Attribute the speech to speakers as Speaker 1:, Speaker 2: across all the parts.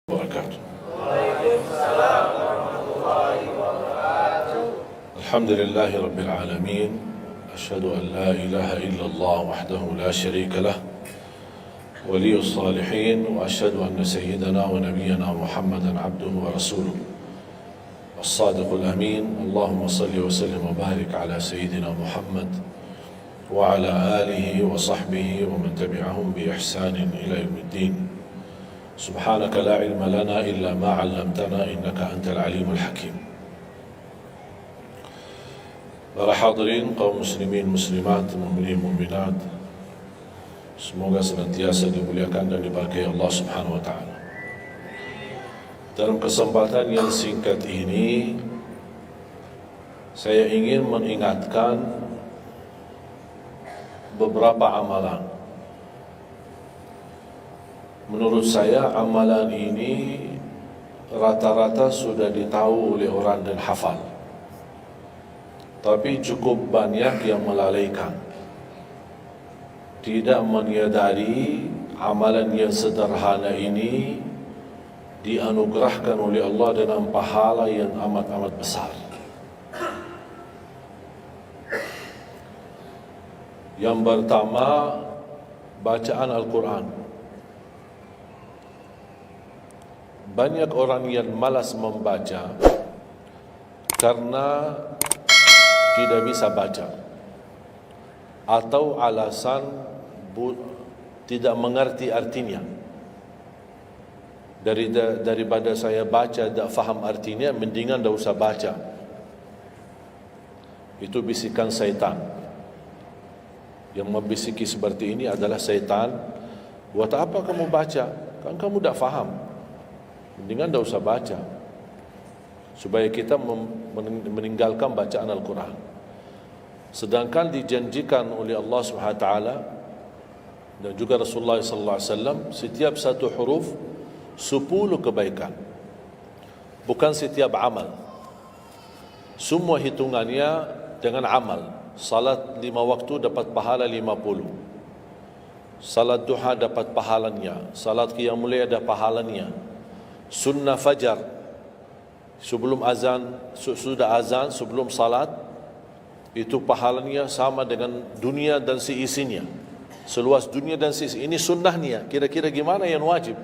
Speaker 1: وبركاته. الحمد لله رب العالمين، أشهد أن لا إله إلا الله وحده لا شريك له ولي الصالحين، وأشهد أن سيدنا ونبينا محمدا عبده ورسوله الصادق الأمين. اللهم صل وسلم وبارك على سيدنا محمد وعلى آله وصحبه ومن تبعهم بإحسان إلى يوم الدين. سبحانك لا علم لنا إلا ما علمتنا إنك أنت العليم الحكيم. Para hadirin kaum muslimin muslimat, mukminin mukminat, semoga senantiasa dimuliakan dan diberkahi Allah Subhanahu wa taala. Dalam kesempatan yang singkat ini, saya ingin mengingatkan beberapa amalan. Menurut saya amalan ini rata-rata sudah ditahu oleh orang dan hafal, tapi cukup banyak yang melalaikan, tidak menyadari amalan yang sederhana ini dianugerahkan oleh Allah dengan pahala yang amat-amat besar. Yang pertama, bacaan Al-Quran. Banyak orang yang malas membaca karena tidak bisa baca, atau alasan tidak mengerti artinya. Daripada saya baca tak faham artinya, mendingan tak usah baca. Itu bisikan syaitan. Yang membisiki seperti ini adalah syaitan. Buat apa kamu baca? Kan kamu tak faham. Mendingan tak usah baca, supaya kita meninggalkan bacaan Al-Quran. Sedangkan dijanjikan oleh Allah Subhanahu wa taala dan juga Rasulullah sallallahu alaihi wasallam, setiap satu huruf 10 kebaikan. Bukan setiap amal. Semua hitungannya dengan amal. Salat 5 waktu dapat pahala 50. Salat duha dapat pahalanya. Salat qiyamul lail ada pahalanya. Sunnah fajar sebelum azan, sudah azan sebelum salat, itu pahalanya sama dengan dunia dan seisinya, seluas dunia dan seisinya. Ini sunnahnya. Kira-kira gimana yang wajib?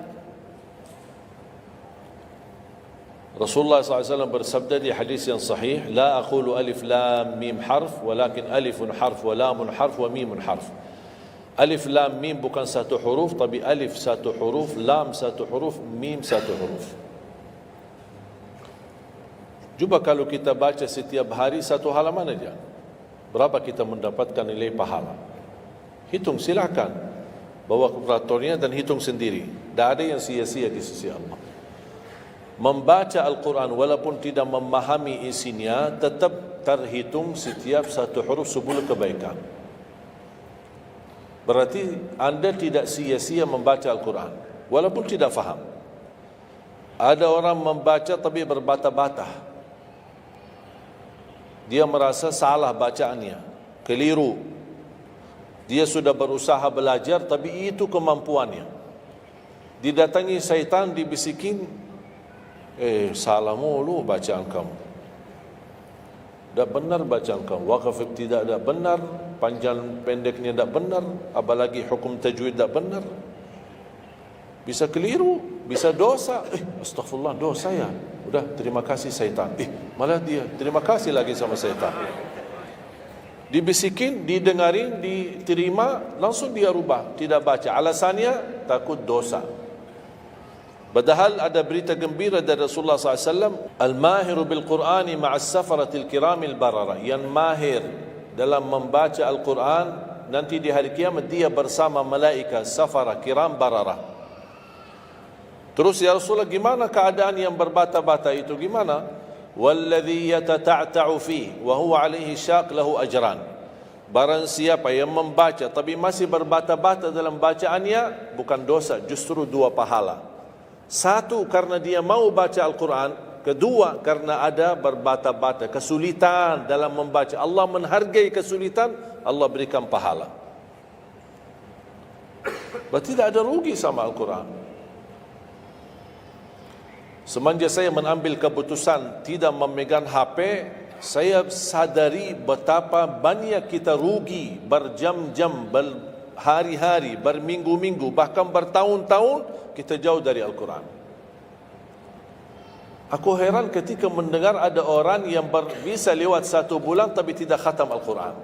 Speaker 1: Rasulullah SAW bersabda di hadis yang sahih, la aqulu alif lam mim harf, walakin alifun harf wa lamun harf wa mimun harf. Alif lam mim bukan satu huruf, tapi alif satu huruf, lam satu huruf, mim satu huruf. Cuba kalau kita baca setiap hari satu halaman aja, berapa kita mendapatkan nilai pahala? Hitung, silakan. Bawa kalkulatornya dan hitung sendiri. Tak ada yang sia-sia di sisi Allah. Membaca Al-Quran walaupun tidak memahami isinya, tetap terhitung setiap satu huruf 10 kebaikan. Berarti anda tidak sia-sia membaca Al-Quran walaupun tidak faham. Ada orang membaca tapi berbata-bata. Dia merasa salah bacaannya, keliru. Dia sudah berusaha belajar tapi itu kemampuannya. Didatangi syaitan, dibisikin, salah mulu bacaan kamu. Tak benar bacaan kamu, wakaf tidak benar, panjang pendeknya tak benar, apalagi hukum tajwid tak benar. Bisa keliru, bisa dosa. Astaghfirullah, dosa ya. Udah, terima kasih syaitan. Malah dia terima kasih lagi sama syaitan. Dibisikin, didengarin, diterima, langsung dia rubah, tidak baca. Alasannya takut dosa. Padahal ada berita gembira dari Rasulullah SAW, al-mahiru bil-Qur'ani ma'as safaratil kiramil barara. Yang mahir dalam membaca Al-Quran, nanti di hari kiamat dia bersama malaikat safara kiram barara. Terus ya Rasulullah, gimana keadaan yang berbata-bata itu? Gimana? Walladhi yatata'ta'u fi wa huwa alaihi syaq lahu ajran. Barang siapa yang membaca tapi masih berbata-bata dalam bacaannya, bukan dosa, justru 2 pahala. 1, karena dia mau baca Al-Quran. 2, karena ada berbata-bata, kesulitan dalam membaca. Allah menghargai kesulitan, Allah berikan pahala. Berarti tidak ada rugi sama Al-Quran. Semenjak saya mengambil keputusan tidak memegang HP, saya sadari betapa banyak kita rugi berjam-jam, berhari-hari, berminggu-minggu, bahkan bertahun-tahun kita jauh dari Al-Quran. Aku heran ketika mendengar ada orang yang bisa lewat 1 bulan tapi tidak khatam Al-Quran.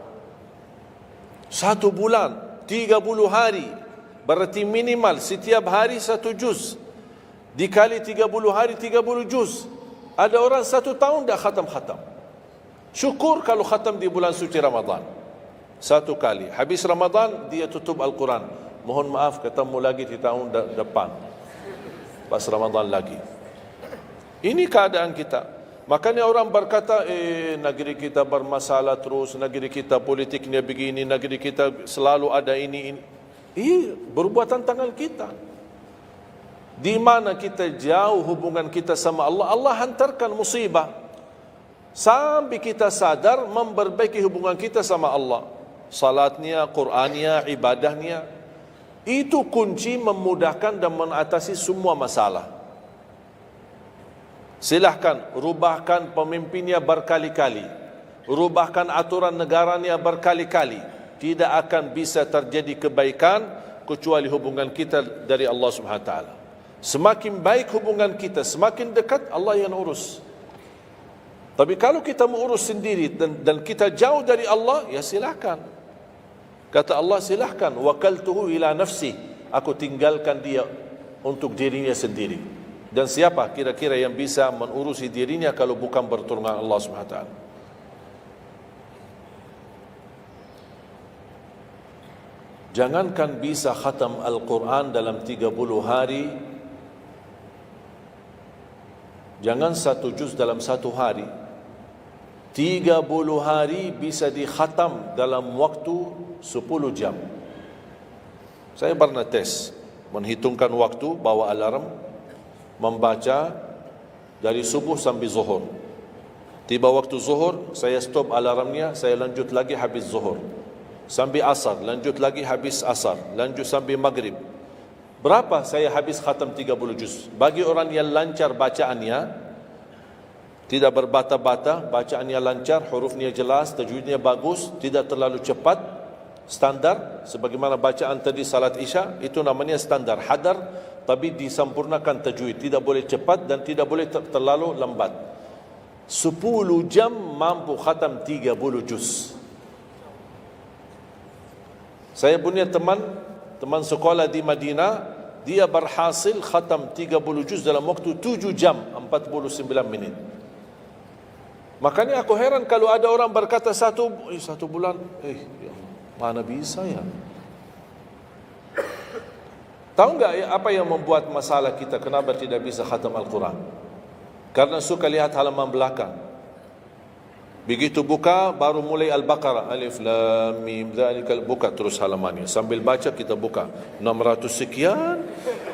Speaker 1: 1 bulan, 30 hari, berarti minimal setiap hari 1 juz. Dikali 30 hari 30 juz. Ada orang 1 tahun dah khatam-khatam. Syukur kalau khatam di bulan suci Ramadan 1 kali. Habis Ramadan dia tutup Al-Quran. Mohon maaf, ketemu lagi di tahun depan pas Ramadan lagi. Ini keadaan kita. Makanya orang berkata, negeri kita bermasalah terus, negeri kita politiknya begini, negeri kita selalu ada ini. Perbuatan tangan kita. Di mana kita jauh hubungan kita sama Allah, Allah hantarkan musibah sampai kita sadar memperbaiki hubungan kita sama Allah. Salatnya, Qur'annya, ibadahnya, itu kunci memudahkan dan mengatasi semua masalah. Silahkan rubahkan pemimpinnya berkali-kali, rubahkan aturan negaranya berkali-kali, tidak akan bisa terjadi kebaikan kecuali hubungan kita dari Allah Subhanahu Wa Taala. Semakin baik hubungan kita, semakin dekat Allah yang urus. Tapi kalau kita mengurus sendiri dan kita jauh dari Allah, ya silahkan. Kata Allah, silahkan. Wakaltuhu ila nafsi. Aku tinggalkan dia untuk dirinya sendiri. Dan siapa kira-kira yang bisa mengurusi dirinya kalau bukan bertolongan Allah Subhanahu Wa Taala? Jangankan bisa khatam Al-Quran dalam 30 hari, jangan 1 juz dalam 1 hari, 30 hari bisa dikhatam dalam waktu 10 jam. Saya pernah tes, menghitungkan waktu, bawa alarm, membaca dari subuh sampai zuhur. Tiba waktu zuhur, saya stop alarmnya, saya lanjut lagi habis zuhur. Sampai asar, lanjut lagi habis asar, lanjut sampai maghrib. Berapa saya habis khatam 30 juz? Bagi orang yang lancar bacaannya, tidak berbata-bata, bacaannya lancar, hurufnya jelas, tajwidnya bagus, tidak terlalu cepat, standar, sebagaimana bacaan tadi salat Isya, itu namanya standar, hadar, tapi disempurnakan tajwid, tidak boleh cepat dan tidak boleh terlalu lambat. 10 jam mampu khatam 30 juz. Saya punya teman sekolah di Madinah, dia berhasil khatam 30 juz dalam waktu 7 jam 49 minit. Makanya aku heran kalau ada orang berkata 1 bulan, ya mana bisa ya? Tahu enggak ya, apa yang membuat masalah kita kenapa tidak bisa khatam Al-Quran? Karena suka lihat halaman belakang. Begitu buka, baru mulai Al-Baqarah, Alif Lam Mim Dzalikal, buka terus halamannya. Sambil baca kita buka 600 sekian,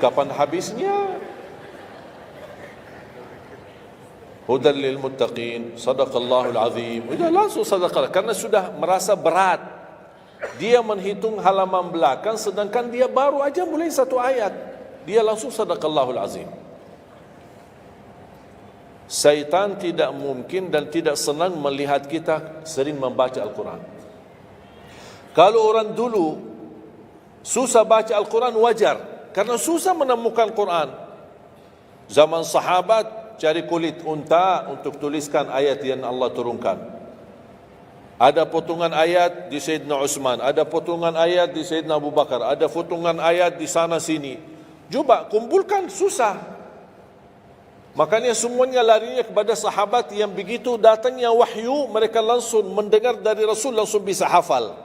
Speaker 1: kapan habisnya? Hudan lil muttaqin, sadaqallahul azim. Sudah langsung sadaqah, karena sudah merasa berat. Dia menghitung halaman belakang, sedangkan dia baru aja mulai 1 ayat. Dia langsung sadaqallahul azim. Syaitan tidak mungkin dan tidak senang melihat kita sering membaca Al-Quran. Kalau orang dulu susah baca Al-Quran, wajar, karena susah menemukan Quran. Zaman sahabat cari kulit unta untuk tuliskan ayat yang Allah turunkan. Ada potongan ayat di Sayyidina Utsman, ada potongan ayat di Sayyidina Abu Bakar, ada potongan ayat di sana sini. Coba kumpulkan, susah. Makanya semuanya larinya kepada sahabat yang begitu datangnya wahyu, mereka langsung mendengar dari Rasul, langsung bisa hafal.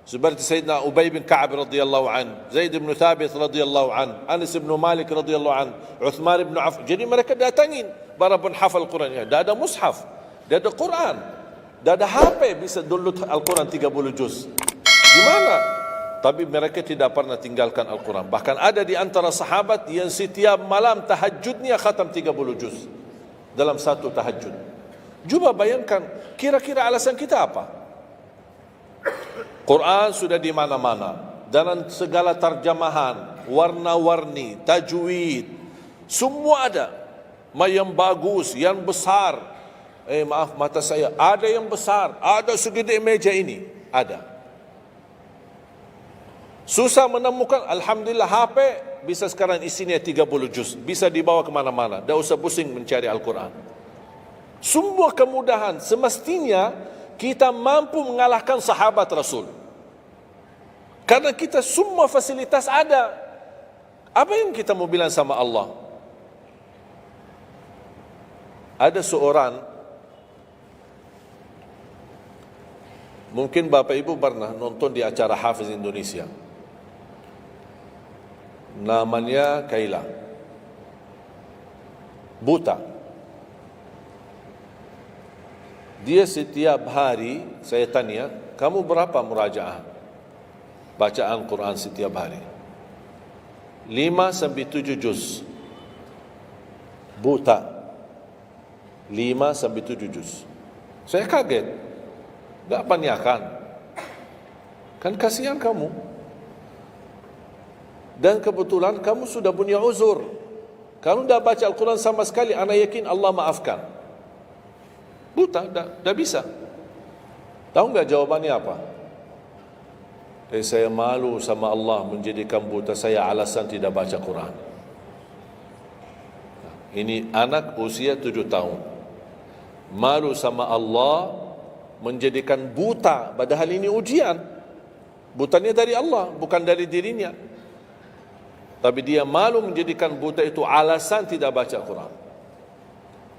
Speaker 1: Seperti Sayyidina Ubay bin Ka'ab radhiyallahu an, Zaid bin Thabit radhiyallahu an, Anas bin Malik radhiyallahu an, Uthman bin Affan. Jadi mereka datangin para penghafal Quran. Dah ada mushaf, dah ada Quran, dah ada HP bisa download Al-Quran 30 juz. Gimana? Tapi mereka tidak pernah tinggalkan Al-Quran. Bahkan ada di antara sahabat yang setiap malam tahajudnya khatam 30 juz dalam 1 tahajud. Cuba bayangkan, kira-kira alasan kita apa? Quran sudah di mana-mana, dalam segala terjemahan, warna-warni, tajwid, semua ada. yang bagus, yang besar. Maaf, mata saya ada yang besar, ada segede meja ini, ada. Susah menemukan. Alhamdulillah HP bisa sekarang isinya 30 juz, bisa dibawa kemana-mana, tak usah pusing mencari Al-Quran. Semua kemudahan, semestinya kita mampu mengalahkan sahabat Rasul, karena kita semua fasilitas ada. Apa yang kita mau bilang sama Allah? Ada seorang, mungkin Bapak Ibu pernah nonton di acara Hafiz Indonesia, namanya Kaila, buta. Dia setiap hari, saya tanya, kamu berapa murajaah bacaan Quran setiap hari? 5-7 juz. Buta, 5-7 juz. Saya kaget, tak panyakan, kan kasihan kamu. Dan kebetulan kamu sudah punya uzur, kamu dah baca Al-Quran sama sekali. Ana yakin Allah maafkan. Buta, dah bisa. Tahu enggak jawabannya apa? Saya malu sama Allah menjadikan buta saya alasan tidak baca Quran. Ini anak usia 7 tahun. Malu sama Allah menjadikan buta, padahal ini ujian. Butanya dari Allah, bukan dari dirinya. Tapi dia malu menjadikan buta itu alasan tidak baca Quran.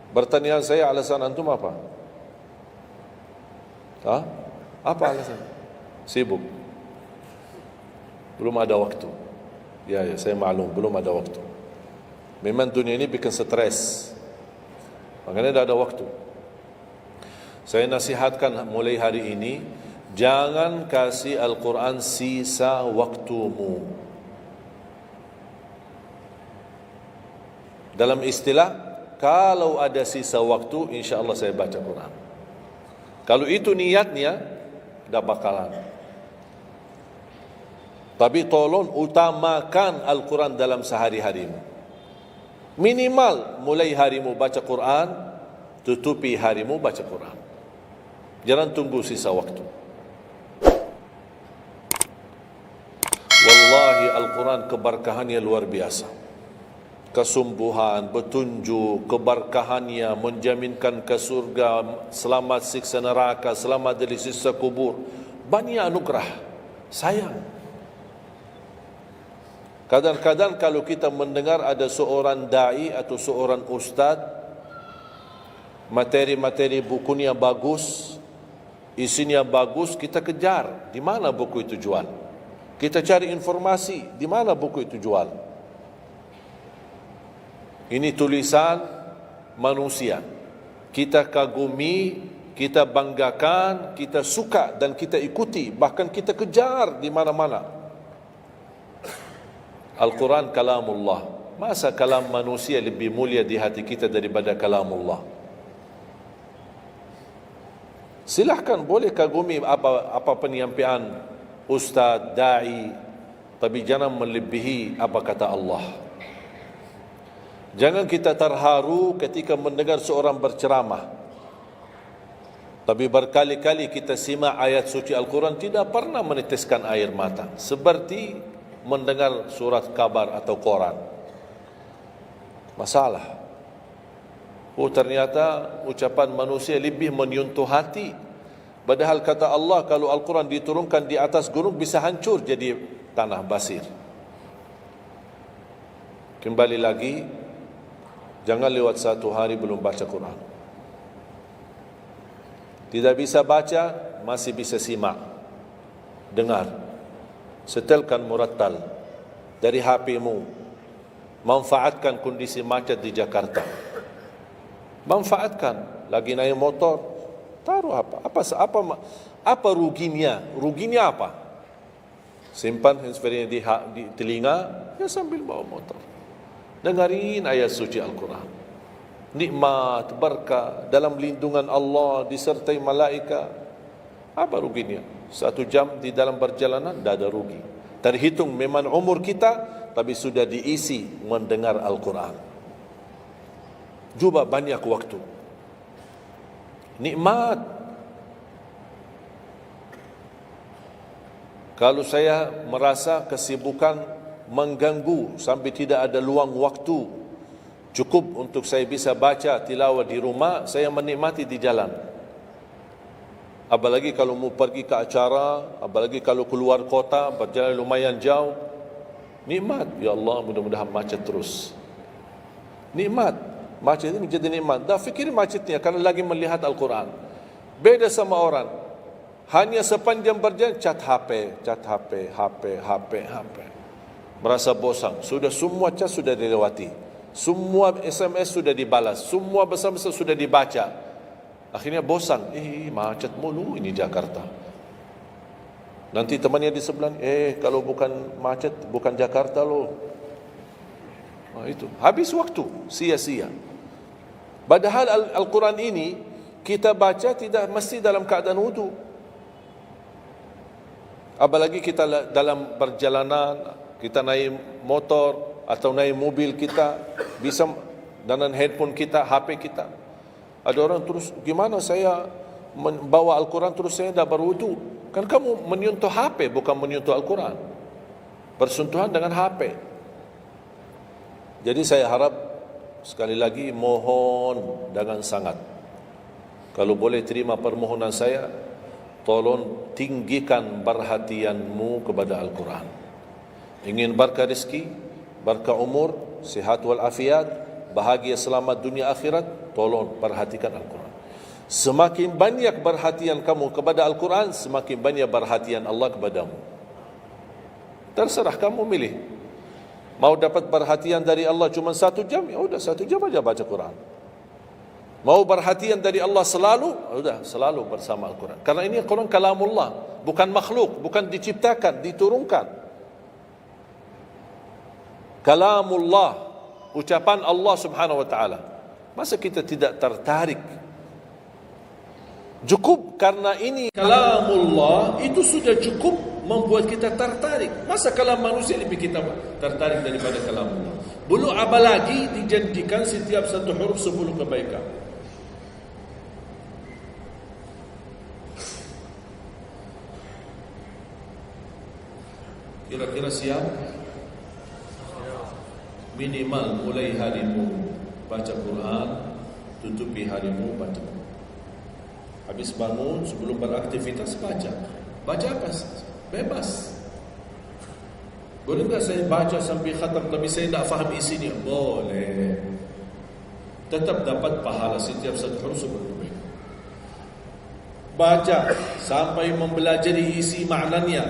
Speaker 1: Pertanyaan saya, alasan antum apa? Apa alasan? Sibuk, belum ada waktu. Ya, saya maklum, belum ada waktu. Memang dunia ini bikin stres, makanya tidak ada waktu. Saya nasihatkan mulai hari ini, jangan kasih Al-Quran sisa waktumu. Dalam istilah, kalau ada sisa waktu, insya Allah saya baca Quran. Kalau itu niatnya, tidak bakalan. Tapi tolong utamakan Al-Quran dalam sehari-harimu. Minimal mulai harimu baca Quran, tutupi harimu baca Quran. Jangan tunggu sisa waktu. Wallahi Al-Quran keberkahannya luar biasa. Kesumbuhan, petunjuk, keberkahannya, menjaminkan ke surga, selamat siksa neraka, selamat dari siksa kubur. Banyak anugerah. Sayang, kadang-kadang kalau kita mendengar ada seorang da'i atau seorang ustaz, materi-materi bukunya bagus, isinya bagus, kita kejar. Di mana buku itu jual? Kita cari informasi, di mana buku itu jual? Ini tulisan manusia, kita kagumi, kita banggakan, kita suka dan kita ikuti, bahkan kita kejar di mana-mana. Al-Quran kalamullah. Masa kalam manusia lebih mulia di hati kita daripada kalamullah? Silahkan, boleh kagumi apa penyampaian ustaz, da'i, tapi jangan melebihi apa kata Allah. Jangan kita terharu ketika mendengar seorang berceramah, tapi berkali-kali kita simak ayat suci Al-Quran, tidak pernah meneteskan air mata, seperti mendengar surat kabar atau koran. Masalah. Ternyata ucapan manusia lebih menyentuh hati. Padahal kata Allah, kalau Al-Quran diturunkan di atas gunung bisa hancur jadi tanah basir. Kembali lagi, jangan lewat satu hari belum baca Quran. Tidak bisa baca, masih bisa simak, dengar. Setelkan murattal dari HP-mu. Manfaatkan kondisi macet di Jakarta. Manfaatkan. Lagi naik motor, taruh apa ruginya? Ruginya apa? Simpan handsfree di telinga, ya sambil bawa motor. Dengarin ayat suci Al-Quran. Nikmat, berkah, dalam lindungan Allah, disertai malaikat. Apa ruginya? 1 jam di dalam perjalanan, tidak ada rugi. Terhitung memang umur kita, tapi sudah diisi mendengar Al-Quran. Juba banyak waktu. Nikmat. Kalau saya merasa kesibukan mengganggu sampai tidak ada luang waktu cukup untuk saya bisa baca tilawah di rumah, saya menikmati di jalan. Apalagi kalau mau pergi ke acara, apalagi kalau keluar kota, berjalan lumayan jauh, nikmat. Ya Allah, mudah-mudahan macet terus. Nikmat. Macet ini menjadi nikmat. Dah fikir macetnya karena lagi melihat Al-Quran. Beda sama orang. Hanya sepanjang berjalan, cat HP. Merasa bosan. Sudah semua cat sudah dilewati. Semua SMS sudah dibalas. Semua pesan-pesan sudah dibaca. Akhirnya bosan. Macet mulu ini Jakarta. Nanti temannya di sebelah, kalau bukan macet, bukan Jakarta loh. Itu habis waktu, sia-sia. Padahal Al-Quran ini kita baca tidak mesti dalam keadaan wudu. Apalagi kita dalam perjalanan, kita naik motor atau naik mobil, kita bisa dengan handphone kita, HP kita. Ada orang terus, gimana saya membawa Al-Quran terus saya tidak berwudu? Kan kamu menyentuh HP, bukan menyentuh Al-Quran. Bersentuhan dengan HP. Jadi saya harap, sekali lagi mohon dengan sangat, kalau boleh terima permohonan saya, tolong tinggikan perhatianmu kepada Al-Quran. Ingin berkah rezeki, berkah umur, sihat wal afiat, bahagia selamat dunia akhirat, tolong perhatikan Al-Quran. Semakin banyak perhatian kamu kepada Al-Quran, semakin banyak perhatian Allah kepadamu. Terserah kamu milih. Mau dapat perhatian dari Allah cuma 1 jam, ya udah 1 jam aja baca Quran. Mau perhatian dari Allah selalu, sudah selalu bersama Al-Quran. Karena ini Al-Quran kalamullah, bukan makhluk, bukan diciptakan, diturunkan. Kalamullah, ucapan Allah Subhanahu wa taala. Masa kita tidak tertarik? Cukup karena ini kalamullah, itu sudah cukup membuat kita tertarik. Masa kalam manusia lebih kita tertarik daripada kalamullah? Belum apalagi dijadikan setiap satu huruf 10 kebaikan. Kira-kira siap? Minimal mulai harimu baca Quran, tutupi harimu baca Quran. Habis bangun, sebelum beraktivitas baca. Baca apa? Bebas. Boleh tak saya baca sampai khatam tapi saya tak faham isinya? Boleh. Tetap dapat pahala setiap satu huruf sebelum. Baca sampai mempelajari isi maknanya,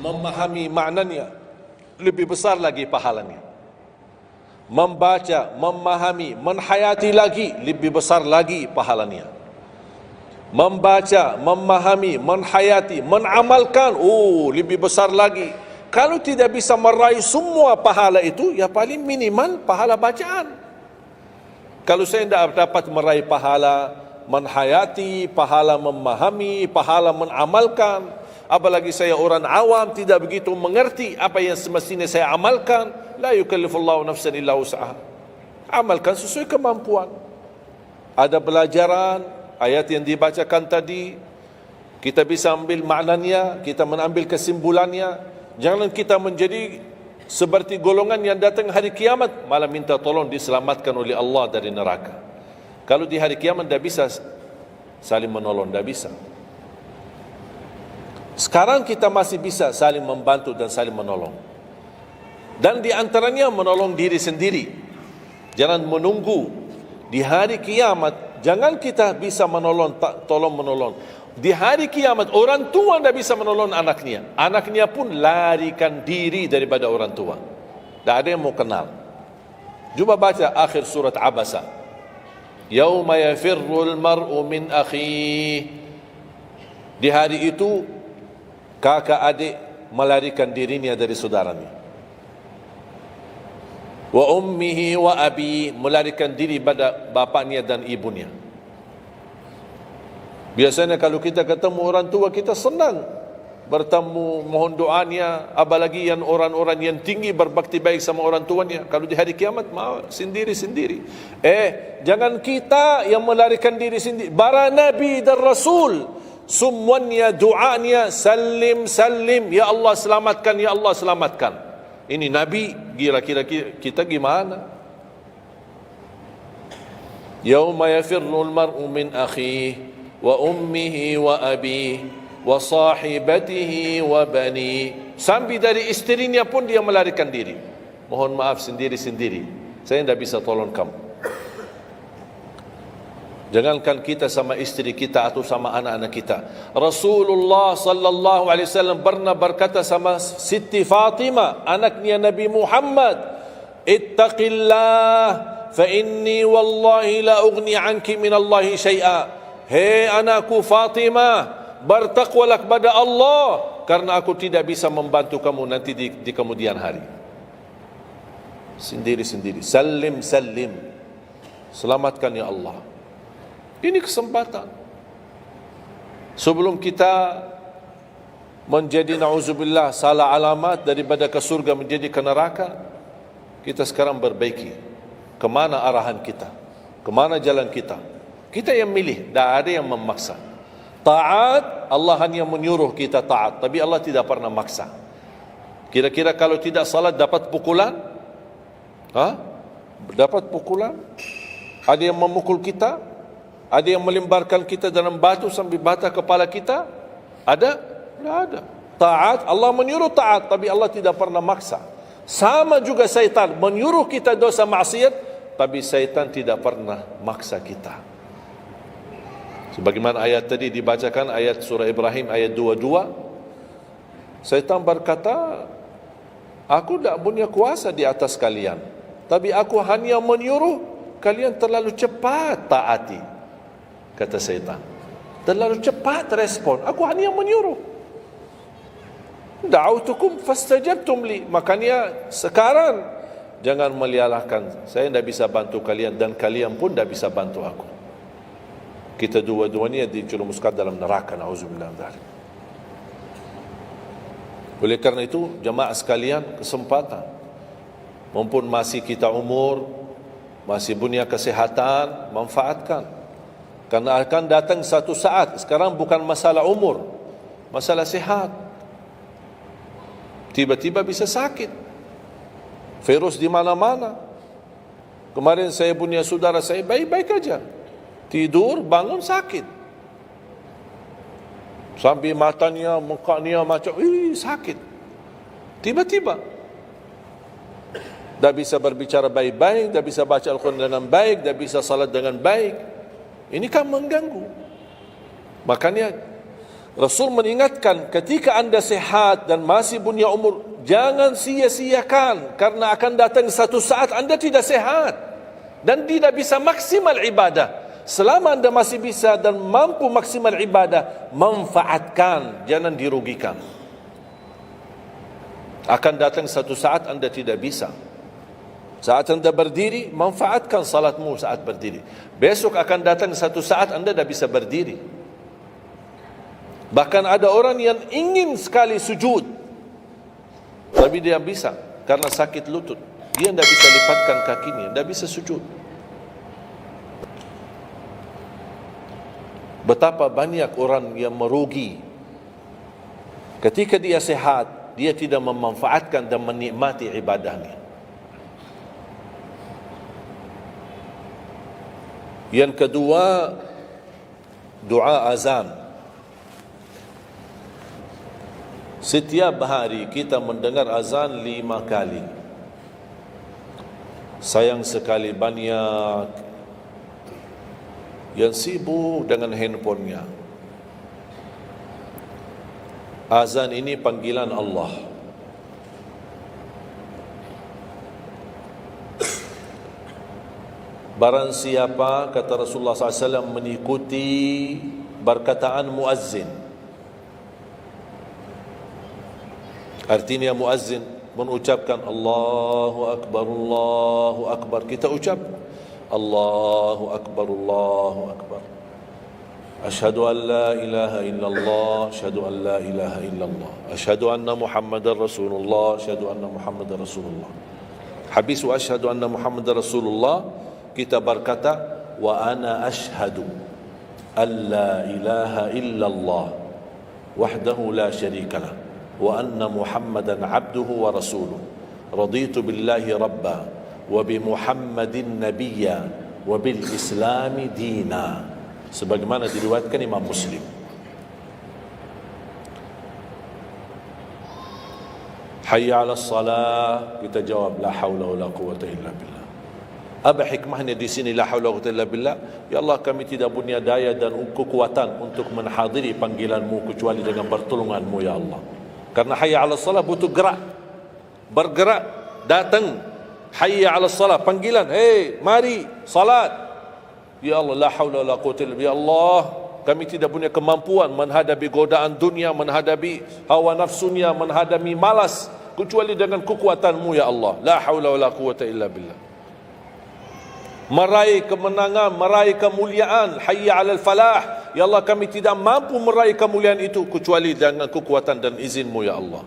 Speaker 1: memahami maknanya, lebih besar lagi pahalanya. Membaca, memahami, menhayati lagi, lebih besar lagi pahalanya. Membaca, memahami, menhayati, menamalkan, lebih besar lagi. Kalau tidak bisa meraih semua pahala itu, ya paling minimal pahala bacaan. Kalau saya tidak dapat meraih pahala menhayati, pahala memahami, pahala menamalkan, apalagi saya orang awam tidak begitu mengerti apa yang semestinya saya amalkan, la yukallifullahu nafsan illa wus'aha. Amalkan sesuai kemampuan. Ada pelajaran ayat yang dibacakan tadi, kita bisa ambil maknanya, kita mengambil kesimpulannya. Jangan kita menjadi seperti golongan yang datang hari kiamat malah minta tolong diselamatkan oleh Allah dari neraka. Kalau di hari kiamat tidak bisa saling menolong, tidak bisa. Sekarang kita masih bisa saling membantu dan saling menolong. Dan di antaranya menolong diri sendiri. Jangan menunggu di hari kiamat. Jangan kita bisa menolong, tolong menolong. Di hari kiamat orang tua tidak bisa menolong anaknya. Anaknya pun larikan diri daripada orang tua. Tak ada yang mau kenal. Cuba baca akhir surat Abasa. Yauma yafirrul mar'u min akhihi. Di hari itu kakak adik melarikan dirinya dari saudaranya. Wa ummihi wa abi, melarikan diri pada bapaknya dan ibunya. Biasanya kalau kita ketemu orang tua kita senang. bertemu, mohon doanya. Apalagi yang orang-orang yang tinggi berbakti baik sama orang tuanya, kalau di hari kiamat mau sendiri-sendiri. Jangan kita yang melarikan diri sendiri. Para Nabi dan Rasul semuanya doanya salim salim, ya Allah selamatkan, ya Allah selamatkan. Ini Nabi, kira-kira kita gimana? Yauma yafirrul mar'u min akhihi wa ummihi wa abihi wa sahibatihi wa bani. Sampai dari istrinya pun dia melarikan diri. Mohon maaf, sendiri-sendiri. Saya tidak bisa tolong kamu. Jangankan kita sama istri kita atau sama anak-anak kita. Rasulullah sallallahu alaihi wasallam pernah berkata sama Siti Fatimah, anaknya Nabi Muhammad, ittaqillah fa inni wallahi la ughni anki min Allahi syai'a. Hei anakku Fatimah, bertakwalah kepada Allah, karena aku tidak bisa membantu kamu nanti di kemudian hari. Sendiri-sendiri. Salim salim, selamatkan ya Allah. Ini kesempatan. Sebelum kita menjadi na'udzubillah salah alamat daripada ke surga menjadi ke neraka, kita sekarang perbaiki kemana arahan kita, kemana jalan kita. Kita yang milih, tidak ada yang memaksa. Taat, Allah hanya menyuruh kita taat, tapi Allah tidak pernah maksa. Kira-kira kalau tidak salat dapat pukulan? Dapat pukulan? Ada yang memukul kita? Ada yang melemparkan kita dalam batu sampai bata kepala kita? Ada? Tidak ada. Taat, Allah menyuruh taat, tapi Allah tidak pernah maksa. Sama juga syaitan, menyuruh kita dosa maksiat, tapi syaitan tidak pernah maksa kita. Sebagaimana ayat tadi dibacakan, ayat surah Ibrahim ayat 22, syaitan berkata, aku tidak punya kuasa di atas kalian, tapi aku hanya menyuruh kalian terlalu cepat taati. Kata syaitan, terlalu cepat respon, aku hanya menyuruh. Da'autukum fastajabtum li. Makanya sekarang jangan melialahkan, saya tidak bisa bantu kalian dan kalian pun tidak bisa bantu aku. Kita dua-duanya dijerumuskan dalam neraka, na'udzubillah min dzalik. Oleh karena itu, jemaah sekalian, kesempatan, mumpun masih kita umur, masih punya kesehatan, manfaatkan. Karena akan datang satu saat, sekarang bukan masalah umur, masalah sehat. Tiba-tiba bisa sakit, virus di mana-mana. Kemarin saya punya saudara saya baik-baik aja, tidur bangun sakit, sampai matanya, mukanya macam sakit. Tiba-tiba tak bisa berbicara baik-baik, tak bisa baca Al-Quran dengan baik, tak bisa salat dengan baik. Ini kan mengganggu. Makanya Rasul mengingatkan, ketika anda sehat dan masih punya umur, jangan sia-siakan, karena akan datang satu saat anda tidak sehat dan tidak bisa maksimal ibadah. Selama anda masih bisa dan mampu maksimal ibadah, manfaatkan, jangan dirugikan. Akan datang satu saat anda tidak bisa. Saat anda berdiri, manfaatkan salatmu saat berdiri. Besok akan datang satu saat anda tidak bisa berdiri. Bahkan ada orang yang ingin sekali sujud, tapi dia bisa karena sakit lutut. Dia tidak bisa lipatkan kakinya, tidak bisa sujud. Betapa banyak orang yang merugi ketika dia sehat, dia tidak memanfaatkan dan menikmati ibadahnya. Yang kedua, doa azan. Setiap hari kita mendengar azan 5 kali. Sayang sekali banyak yang sibuk dengan handphonenya. Azan ini panggilan Allah. Barang siapa, kata Rasulullah SAW, mengikuti perkataan muazzin, artinya muazzin mengucapkan Allahu Akbar, Allahu Akbar, kita ucap Allahu Akbar, Allahu Akbar. أشهد أن لا إله إلا الله أشهد أن لا إله إلا الله أشهد أن محمد رسول الله أشهد أن محمد رسول الله. Habis wa asyhadu anna Muhammad Rasulullah, kita berkata wa ana asyhadu an la ilaha illallah wahdahu la syarika lah wa anna Muhammadan abduhu wa rasuluh. Raditu billahi rabba wa bi Muhammadin nabiyya wa bil islami dina, sebagaimana diriwayatkan Imam Muslim. Hayya 'alas salah, kita jawab la haula wala quwwata illa billah. Apa hikmahnya di sini la haula wala quwwata illa billah? Ya Allah, kami tidak punya daya dan kekuatan untuk menghadiri panggilan-Mu kecuali dengan pertolongan-Mu ya Allah. Karena hayya 'alas salah butuh gerak, bergerak, datang. Hayya 'alas salah, panggilan, hey mari salat. Ya Allah, la haula wala quwwata illa billah. Ya Allah, kami tidak punya kemampuan menghadapi godaan dunia, menghadapi hawa nafsunya, menghadapi malas, kecuali dengan kekuatan-Mu ya Allah. La haula wala quwwata illa billah. Meraih kemenangan, meraih kemuliaan, hayya 'alal falah. Ya Allah, kami tidak mampu meraih kemuliaan itu kecuali dengan kekuatan dan izin-Mu ya Allah.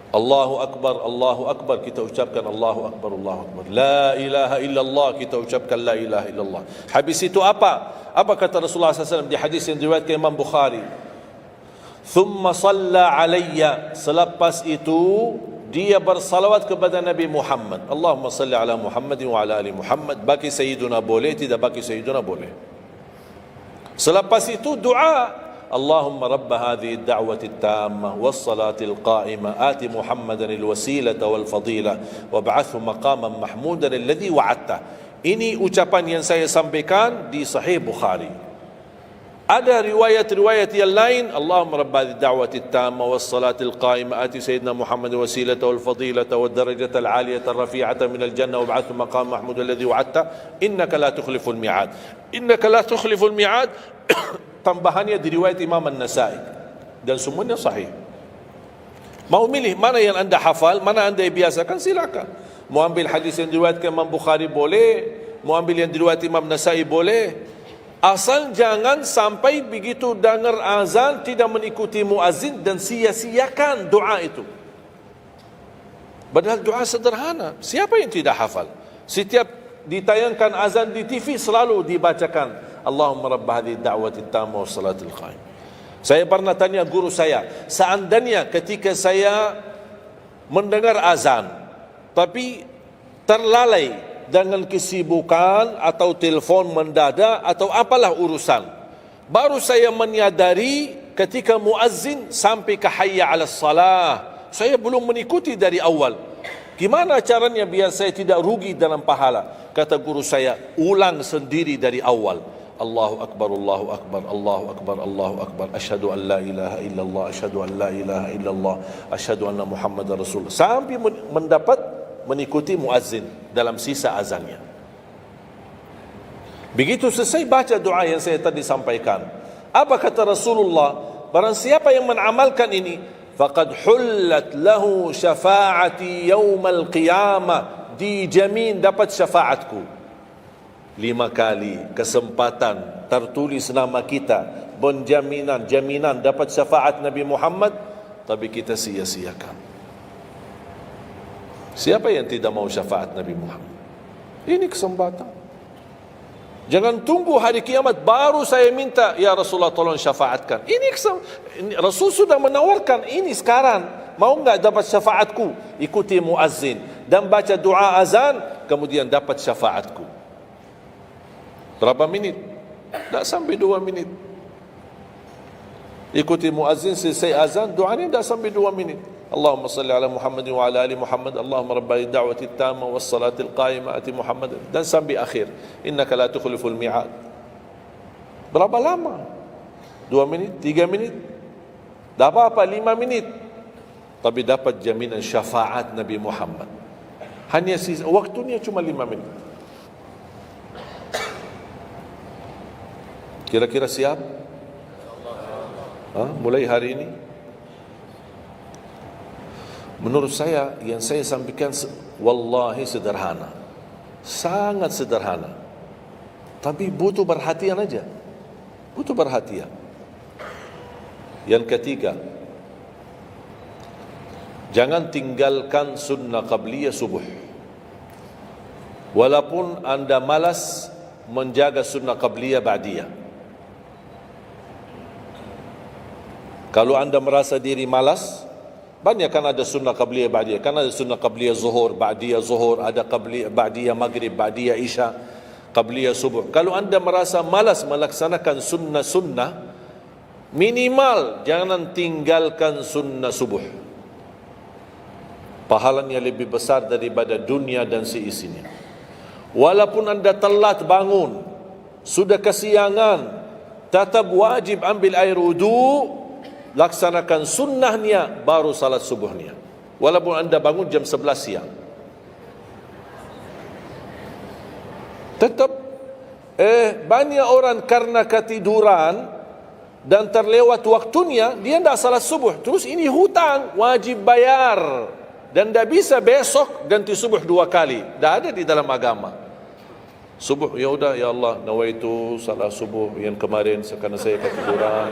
Speaker 1: Allahu Akbar, Allahu Akbar, kita ucapkan Allahu Akbar, Allahu Akbar. La ilaha illallah, kita ucapkan la ilaha illallah. Habis itu apa? Apa kata Rasulullah SAW di hadis yang diriwayatkan Imam Bukhari? Thumma salla alayya, selepas itu dia bersalawat kepada Nabi Muhammad. Allahumma salli ala Muhammad wa ala ali Muhammad. Bagi Sayyiduna boleh, tidak bagi Sayyiduna boleh. Selepas itu doa, Allahumma rabb hadhihi ad-da'wati at-tammah was-salati al-qa'imah ati Muhammadan al-wasilata wal-fadilah wab'athhu maqaman mahmudan alladhi wa'adta. Ini ucapan yang saya sampaikan di Sahih Bukhari. Ada riwayat-riwayat yang lain, Allahumma rabb hadhihi ad-da'wati at-tammah was-salati al-qa'imah ati sayyidina Muhammadan al-wasilata wal-fadilata wad-darajata al-'aliyata ar-rafi'ata min al-jannah wab'athhu maqaman mahmudan alladhi wa'adta innaka la tukhliful mi'ad. Innaka la tukhliful mi'ad. Tambahannya diriwayat Imam An-Nasai dan semuanya sahih. Mau milih mana yang anda hafal, mana anda biasakan, silakan. Mau ambil hadis yang diriwayatkan Imam Bukhari boleh, mau ambil yang diriwayat Imam Nasai boleh. Asal jangan sampai begitu dengar azan tidak mengikuti muazzin dan sia-siakan doa itu. Padahal doa sederhana. Siapa yang tidak hafal? Setiap ditayangkan azan di TV selalu dibacakan Allahumma rabb hadhihi ad-da'wati at-tammah was-salatil qa'imah. Saya pernah tanya guru saya, seandainya ketika saya mendengar azan tapi terlalai dengan kesibukan atau telefon mendadak atau apalah urusan, baru saya menyadari ketika muazzin sampai ke hayya 'alas salah, saya belum mengikuti dari awal. Gimana caranya biar saya tidak rugi dalam pahala? Kata guru saya, ulang sendiri dari awal. Allahu Akbar, Allahu Akbar, Allahu Akbar, Allahu Akbar. Asyhadu an la ilaha illallah, asyhadu an la ilaha illallah, asyhadu anna Muhammadar Rasulullah. Sampai mendapat mengikuti muazzin dalam sisa azannya. Begitu selesai baca doa yang saya tadi sampaikan. Apa kata Rasulullah? Barang siapa yang mengamalkan ini, faqad hullat lahu syafa'ati yaumal qiyamah, dijamin dapat syafaatku. 5 kali kesempatan tertulis nama kita, jaminan dapat syafaat Nabi Muhammad, tapi kita sia-siakan. Siapa yang tidak mau syafaat Nabi Muhammad? Ini kesempatan. Jangan tunggu hari kiamat baru saya minta, ya Rasulullah tolong syafaatkan. Ini Rasul sudah menawarkan ini sekarang. Mau enggak dapat syafaatku? Ikuti muazzin dan baca doa azan, kemudian dapat syafaatku. Berapa minit? Tak sampai 2 minit. Ikuti muazzin, selesai azan, doa ini tak sampai 2 minit. Allahumma salli ala Muhammad wa ala ali Muhammad. Allahumma rabb ad-da'wati at-tammah was-salatil qa'imah ati Muhammad. Dan sampai akhir. Innaka la tukhliful mi'ad. Berapa lama? 2 minit? 3 minit? Tak apa-apa, 5 minit. Tapi dapat jaminan syafaat Nabi Muhammad. Hanya waktunya cuma 5 minit. Kira-kira siap? Mulai hari ini? Menurut saya, yang saya sampaikan wallahi sederhana. Sangat sederhana. Tapi butuh perhatian aja. Butuh perhatian. Yang ketiga, jangan tinggalkan sunnah qabliyah subuh. Walaupun anda malas menjaga sunnah qabliyah ba'diyah. Kalau anda merasa diri malas, banyak kan ada sunnah qabliyah ba'diyah. Kan ada sunnah qabliyah zuhur, ba'diyah zuhur, ada qabliyah ba'diyah maghrib, ba'diyah isya, qabliyah subuh. Kalau anda merasa malas melaksanakan sunnah-sunnah, minimal jangan tinggalkan sunnah subuh. Pahalanya lebih besar daripada dunia dan seisinya. Walaupun anda telat bangun, sudah kesiangan, tetap wajib ambil air wudu, laksanakan sunnahnya, baru salat subuhnya. Walaupun anda bangun jam 11 siang. Tetap banyak orang karena ketiduran dan terlewat waktunya, dia tidak salat subuh. Terus ini hutang, wajib bayar. Dan tidak bisa besok ganti subuh 2 kali. Tidak ada di dalam agama. Subuh, ya udah, ya Allah, nawaitu salat subuh yang kemarin karena saya ketiduran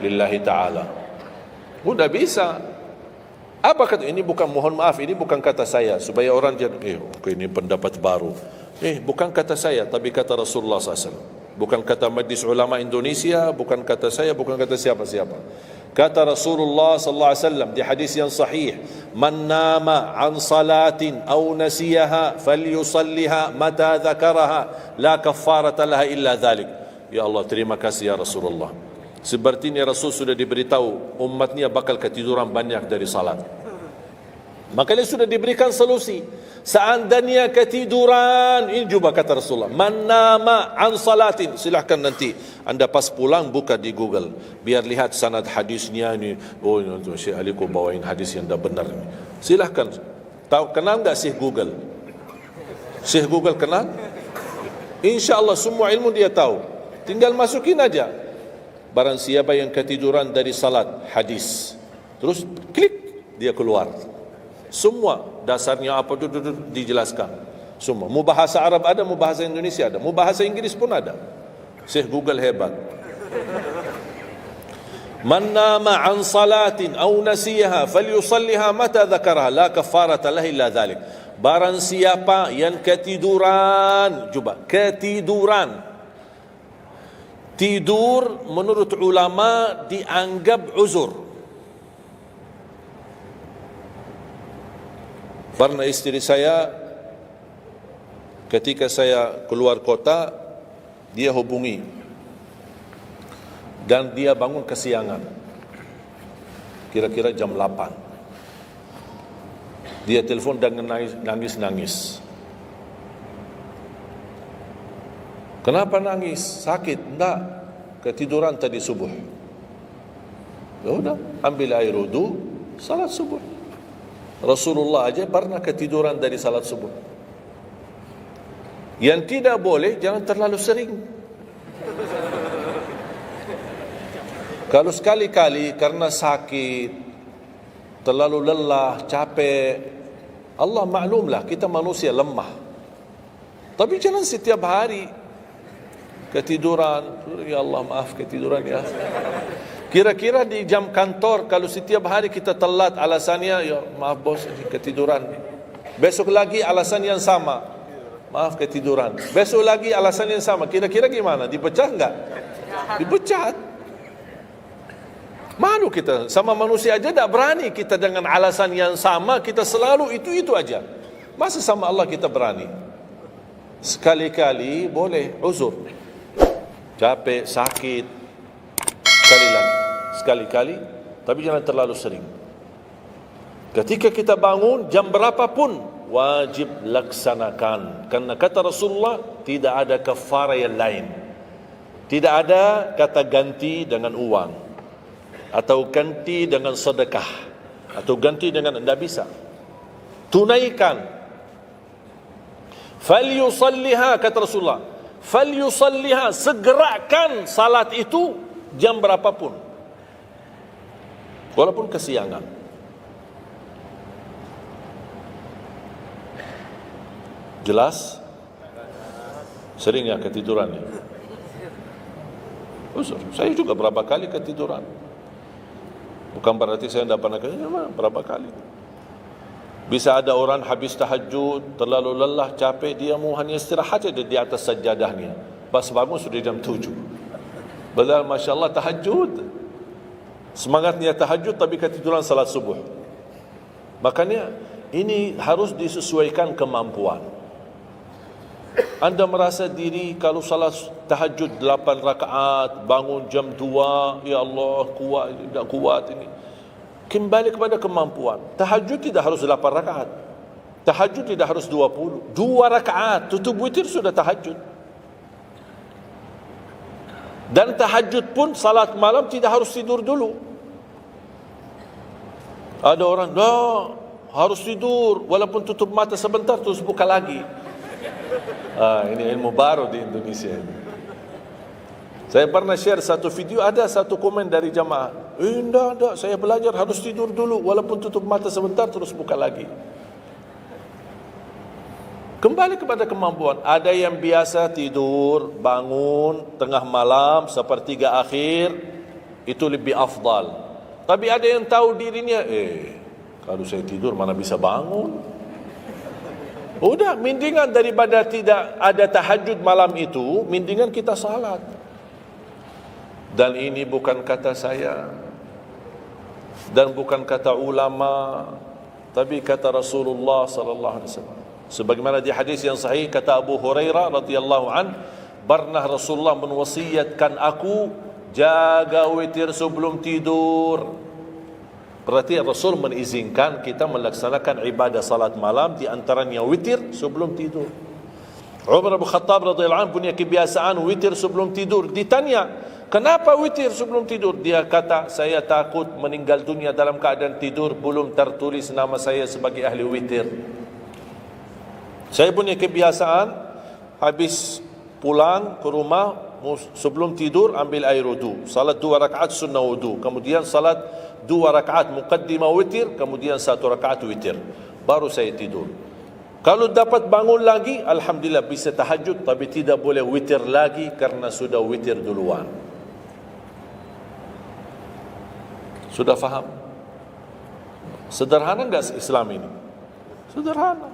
Speaker 1: lillahi ta'ala. Sudah bisa. Apa kata? Ini bukan, mohon maaf, ini bukan kata saya. Supaya orang jangan, ini pendapat baru. Bukan kata saya, tapi kata Rasulullah SAW. Bukan kata Majlis Ulama Indonesia, bukan kata saya, bukan kata siapa-siapa. Kata Rasulullah sallallahu alaihi wasallam di hadis yang sahih, "Man nama an salatin aw nasiyaha falyusalliha mata dzakaraha, la kaffarata laha illa dzalik." Ya Allah, terima kasih ya Rasulullah. Sepertinya Rasul sudah diberitahu umatnya bakal ketiduran banyak dari salat. Maka dia sudah diberikan solusi. Seandainya ketiduran, ini juga kata Rasulullah, man nama an salatin, silahkan nanti anda pas pulang buka di Google, biar lihat sanad hadisnya ni. Oh, Syekh Ali kau bawain hadis yang dah benar ni. Silahkan. Tahu, kenal enggak Syekh Google? Syekh Google kenal? InsyaAllah semua ilmu dia tahu. Tinggal masukin aja. Barang siapa yang ketiduran dari salat, hadis. Terus klik, dia keluar. Semua dasarnya apa itu dijelaskan. Semua. Mu bahasa Arab ada, mu bahasa Indonesia ada, mu bahasa Inggris pun ada. Syekh Google hebat. Man nama an salatin aw nasiyaha falyusalliha mata dzakaraha la kafarata lahu illa dzalik. Barang siapa yang ketiduran, coba ketiduran. Tidur menurut ulama dianggap uzur. Pernah istri saya ketika saya keluar kota, dia hubungi dan dia bangun kesiangan, kira-kira jam 8. Dia telefon dengan nangis-nangis. Kenapa nangis? Sakit? Enggak, ketiduran tadi subuh. Ya udah, ambil air wudu, salat subuh. Rasulullah aja pernah ketiduran dari salat subuh. Yang tidak boleh, jangan terlalu sering. Kalau sekali-kali karena sakit, terlalu lelah, capek, Allah maklumlah kita manusia lemah. Tapi jangan setiap hari ketiduran. Ya Allah, maaf ketiduran ya. Kira-kira di jam kantor, kalau setiap hari kita telat, alasannya, ya maaf bos, ketiduran. Besok lagi alasan yang sama, maaf ketiduran. Besok lagi alasan yang sama. Kira-kira gimana? Dipecat enggak? Dipecat. Malu kita, sama manusia aja tidak berani kita dengan alasan yang sama, kita selalu itu aja. Masa sama Allah kita berani? Sekali-kali boleh uzur. Capek, sakit, sekali-kali, tapi jangan terlalu sering. Ketika kita bangun jam berapapun wajib laksanakan, karena kata Rasulullah tidak ada kafarah yang lain. Tidak ada kata ganti dengan uang atau ganti dengan sedekah atau ganti dengan, tidak bisa. Tunaikan. Falyusalliha, kata Rasulullah, falyusalliha, segerakan salat itu jam berapapun, walaupun kesiangan. Jelas? Sering ya ketiduran ya? Uzur. Saya juga berapa kali ketiduran. Bukan berarti saya tidak pernah ketiduran, berapa kali. Bisa ada orang habis tahajud, terlalu lelah, capek, dia mau hanya istirahat saja di atas sajadahnya. Pas bangun sudah jam 7. Padahal Masya Allah tahajud. Semangatnya tahajud tapi ketiduran salat subuh. Makanya ini harus disesuaikan kemampuan. Anda merasa diri kalau salat tahajud 8 rakaat, bangun jam 2, ya Allah kuat, tidak kuat ini. Kembali kepada kemampuan. Tahajud tidak harus 8 rakaat. Tahajud tidak harus 20. 2 rakaat, tutup witir sudah tahajud. Dan tahajud pun salat malam tidak harus tidur dulu. Ada orang, harus tidur walaupun tutup mata sebentar terus buka lagi. Ini ilmu baru di Indonesia ini. Saya pernah share satu video, ada satu komen dari jamaah, enggak, saya belajar harus tidur dulu walaupun tutup mata sebentar terus buka lagi. Kembali kepada kemampuan. Ada yang biasa tidur, bangun tengah malam, sepertiga akhir, itu lebih afdal. Tapi ada yang tahu dirinya, kalau saya tidur mana bisa bangun. Udah, mendingan daripada tidak ada tahajud malam itu, mendingan kita salat. Dan ini bukan kata saya, dan bukan kata ulama, tapi kata Rasulullah sallallahu alaihi wasallam. Sebagaimana di hadis yang sahih kata Abu Hurairah radhiyallahu an, pernah Rasulullah menwasiatkan aku jaga witir sebelum tidur. Berarti Rasul mengizinkan kita melaksanakan ibadah salat malam, di antaranya witir sebelum tidur. Umar bin Khattab radhiyallahu anhu punya kebiasaan witir sebelum tidur. Ditanya, kenapa witir sebelum tidur? Dia kata, saya takut meninggal dunia dalam keadaan tidur, belum tertulis nama saya sebagai ahli witir. Saya punya kebiasaan, habis pulang ke rumah, sebelum tidur ambil air wudu, salat 2 rakaat sunnah wudu, kemudian salat 2 rakaat muqaddimah witir, kemudian 1 rakaat witir, baru saya tidur. Kalau dapat bangun lagi, alhamdulillah bisa tahajud, tapi tidak boleh witir lagi karena sudah witir duluan. Sudah faham? Sederhana enggak Islam ini? Sederhana.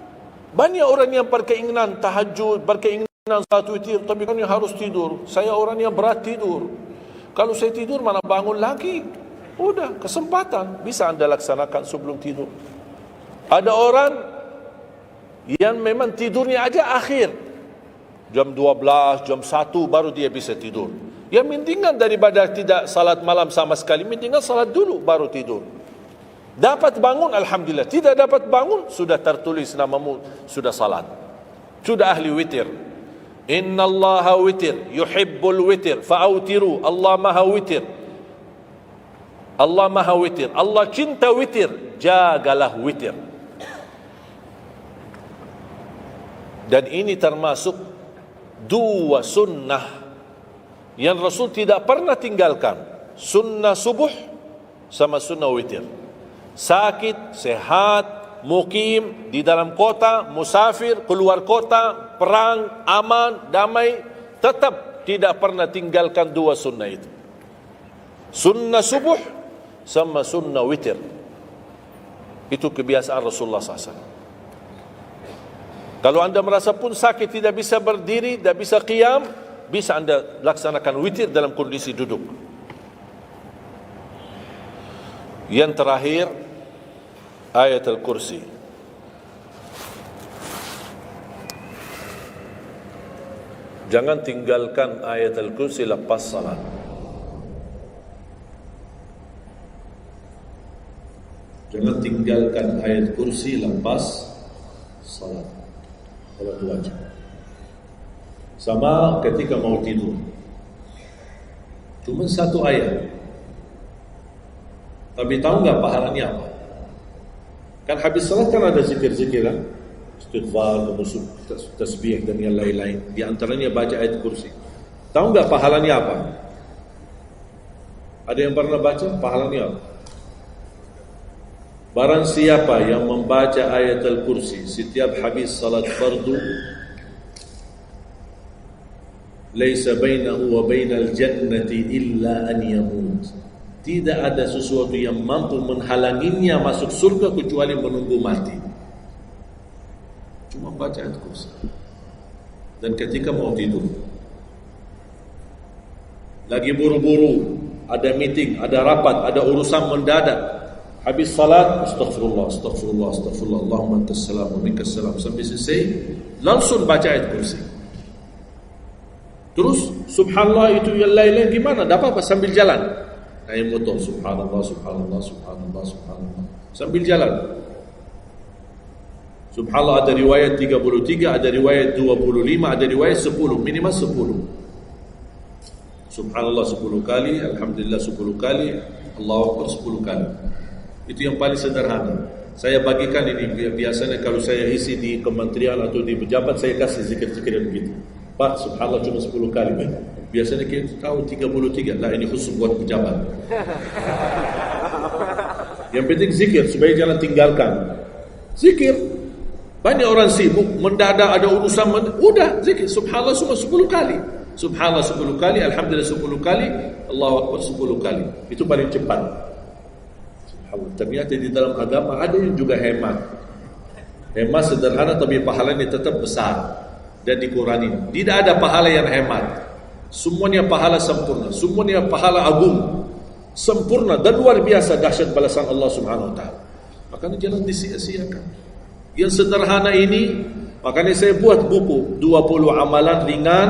Speaker 1: Banyak orang yang berkeinginan tahajud, berkeinginan salat witir, tapi kan harus tidur. Saya orang yang berat tidur. Kalau saya tidur mana bangun lagi? Udah, kesempatan bisa anda laksanakan sebelum tidur. Ada orang yang memang tidurnya aja akhir, jam 12, jam 1 baru dia bisa tidur. Ya mendingan daripada tidak salat malam sama sekali, mendingan salat dulu baru tidur. Dapat bangun, alhamdulillah. Tidak dapat bangun, sudah tertulis namamu, sudah salat, sudah ahli witir. Innallaha witir, yuhibbul witir, fa'autiru. Allah maha witir, Allah maha witir, Allah cinta witir, jagalah witir. Dan ini termasuk 2 sunnah yang Rasul tidak pernah tinggalkan, sunnah subuh sama sunnah witir. Sakit, sehat, mukim, di dalam kota, musafir, keluar kota, perang, aman, damai, tetap tidak pernah tinggalkan 2 sunnah itu, sunnah subuh sama sunnah witir. Itu kebiasaan Rasulullah SAW. Kalau anda merasa pun sakit, tidak bisa berdiri, tidak bisa qiyam, bisa anda laksanakan witir dalam kondisi duduk. Yang terakhir, ayat Al-Kursi. Jangan tinggalkan ayat Al-Kursi lepas salat. Jangan tinggalkan ayat kursi lepas salat. Salat wajib. Sama ketika mau tidur. Cuma 1 ayat. Tapi tahu enggak pahalanya apa? Kan habis salat kan ada zikir-zikir kan? Istighfar, tasbih dan yang lain-lain. Di antaranya baca ayat kursi. Tahu enggak pahalanya apa? Ada yang pernah baca pahalanya apa? Barang siapa yang membaca ayat Al-Kursi setiap habis salat fardu, Laisa bainahu wa bainal jannati illa an yamut. Tidak ada sesuatu yang mampu menghalanginya masuk surga kecuali menunggu mati. Cuma baca ayat kursi. Dan ketika mau tidur, lagi buru-buru, ada meeting, ada rapat, ada urusan mendadak, habis salat, astaghfirullah, astaghfirullah, astaghfirullah, Allahumma antas salam wa minkas salam, sampai selesai, langsung baca ayat kursi. Terus subhanallah itu yang lain-lain gimana? Dapat apa? Sambil jalan naik motor, subhanallah, subhanallah, subhanallah, subhanallah, sambil jalan. Subhanallah ada riwayat 33, ada riwayat 25, ada riwayat 10, minimal 10. Subhanallah 10 kali, alhamdulillah 10 kali, Allahu Akbar 10 kali. Itu yang paling sederhana. Saya bagikan ini, biasanya kalau saya isi di kementerian atau di pejabat, saya kasih zikir-zikir begitu. Pak, subhanallah cuma 10 kali. Biasanya kita tahu 33. Lah ini khusus buat pejabat. Yang penting zikir supaya jangan tinggalkan. Zikir. Banyak orang sibuk, mendadak ada urusan, udah zikir. Subhanallah cuma 10 kali. Subhanallah 10 kali, alhamdulillah 10 kali, Allahu Akbar 10 kali. Itu paling cepat. Subhanallah. Ternyata di dalam agama ada yang juga hemat. Hemat sederhana tapi pahalanya tetap besar dan dikurangi. Tidak ada pahala yang hemat. Semuanya pahala sempurna, semuanya pahala agung, sempurna dan luar biasa dahsyat balasan Allah Subhanahu wa taala. Makanya jangan disia-siakan. Yang sederhana ini, makanya saya buat buku 20 amalan ringan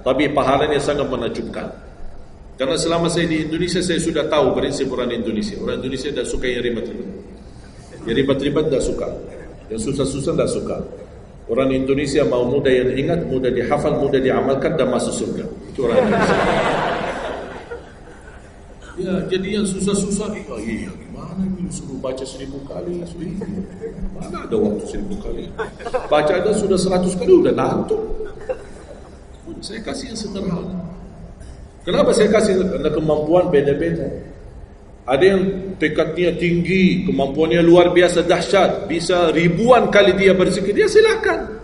Speaker 1: tapi pahalanya sangat menakjubkan. Karena selama saya di Indonesia, saya sudah tahu prinsip orang Indonesia. Orang Indonesia tidak suka yang ribet-ribet. Yang ribet-ribet tidak suka. Yang susah-susah tidak suka. Orang Indonesia mau mudah yang ingat, mudah dihafal, mudah diamalkan dan masuk surga. Itu orang Indonesia. Ya, jadi yang susah-susah, iya, gimana ini suruh baca 1000 kali? Mana ada waktu 1000 kali? Baca ada sudah 100 kali, udah ngantuk. Saya kasih yang sederhana. Kenapa saya kasih? Karena kemampuan beda-beda. Ada yang tekadnya tinggi, kemampuannya luar biasa dahsyat, bisa ribuan kali dia berzikir, dia silakan.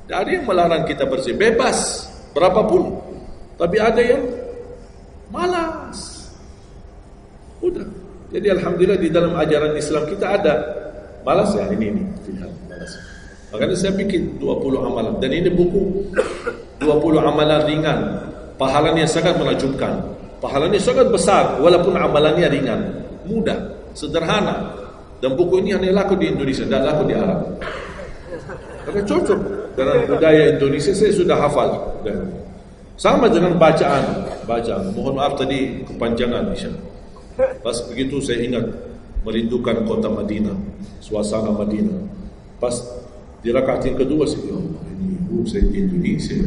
Speaker 1: Tidak ada yang melarang kita berzikir, bebas berapapun. Tapi ada yang malas. Udah. Jadi alhamdulillah di dalam ajaran Islam kita ada malas ya ini malas. Makanya saya bikin 20 amalan dan ini buku 20 amalan ringan. Pahalanya sangat menakjubkan. Pahalanya sangat besar walaupun amalannya ringan, mudah, sederhana. Dan buku ini hanya laku di Indonesia, tidak laku di Arab. Karena cocok dengan budaya Indonesia, saya sudah hafal. Sama dengan bacaan. Mohon maaf tadi kepanjangan insya-Allah. Pas begitu saya ingat merindukan kota Madinah, suasana Madinah. Pas di rakaat yang kedua saya, ini saya di Indonesia.